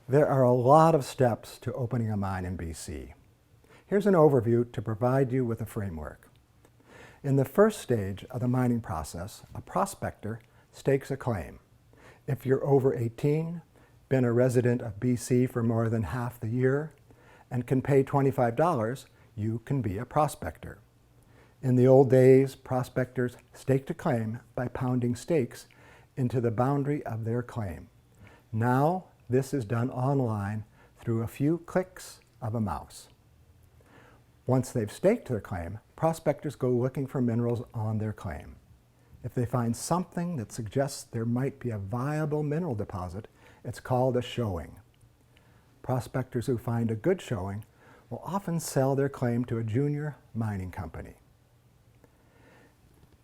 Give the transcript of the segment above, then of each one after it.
There are a lot of steps to opening a mine in BC. Here's an overview to provide you with a framework. In the first stage of the mining process, a prospector stakes a claim. If you're over 18, been a resident of BC for more than half the year, and can pay $25, you can be a prospector. In the old days, prospectors staked a claim by pounding stakes into the boundary of their claim. Now, this is done online through a few clicks of a mouse. Once they've staked their claim, prospectors go looking for minerals on their claim. If they find something that suggests there might be a viable mineral deposit, it's called a showing. Prospectors who find a good showing will often sell their claim to a junior mining company.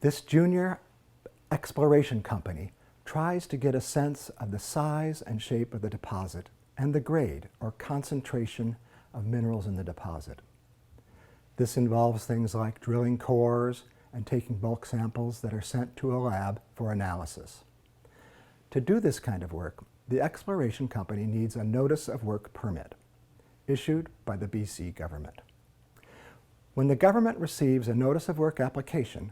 This junior exploration company tries to get a sense of the size and shape of the deposit and the grade or concentration of minerals in the deposit. This involves things like drilling cores and taking bulk samples that are sent to a lab for analysis. To do this kind of work, the exploration company needs a Notice of Work permit issued by the BC government. When the government receives a Notice of Work application,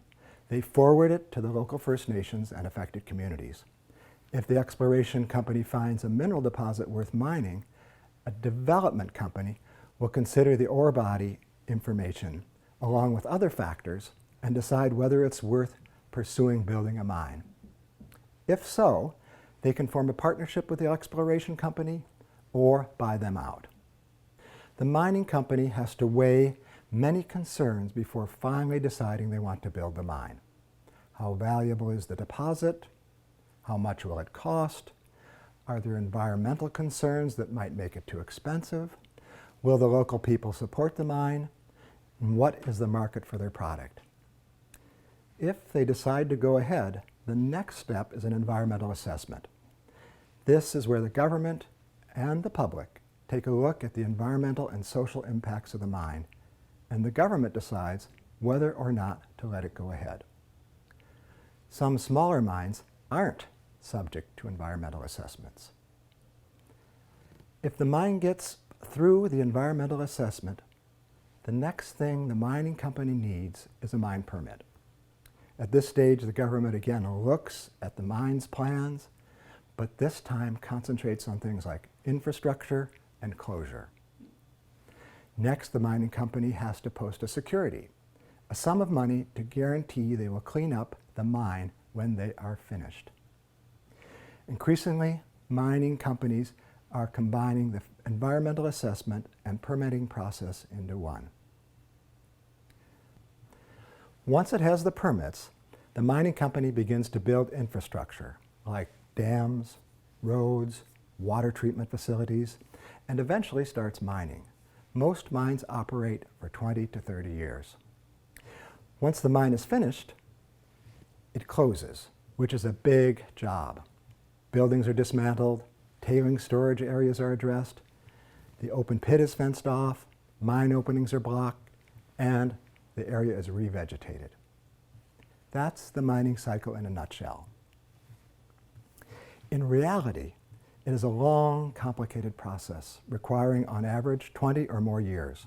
they forward it to the local First Nations and affected communities. If the exploration company finds a mineral deposit worth mining, a development company will consider the ore body information along with other factors and decide whether it's worth pursuing building a mine. If so, they can form a partnership with the exploration company or buy them out. The mining company has to weigh many concerns before finally deciding they want to build the mine. How valuable is the deposit? How much will it cost? Are there environmental concerns that might make it too expensive? Will the local people support the mine? And what is the market for their product? If they decide to go ahead, the next step is an environmental assessment. This is where the government and the public take a look at the environmental and social impacts of the mine, and the government decides whether or not to let it go ahead. Some smaller mines aren't subject to environmental assessments. If the mine gets through the environmental assessment, the next thing the mining company needs is a mine permit. At this stage, the government again looks at the mine's plans, but this time concentrates on things like infrastructure and closure. Next, the mining company has to post a security, a sum of money to guarantee they will clean up the mine when they are finished. Increasingly, mining companies are combining the environmental assessment and permitting process into one. Once it has the permits, the mining company begins to build infrastructure like dams, roads, water treatment facilities, and eventually starts mining. Most mines operate for 20 to 30 years. Once the mine is finished, it closes, which is a big job. Buildings are dismantled, tailings storage areas are addressed, the open pit is fenced off, mine openings are blocked, and the area is revegetated. That's the mining cycle in a nutshell. In reality, it is a long, complicated process requiring on average 20 or more years.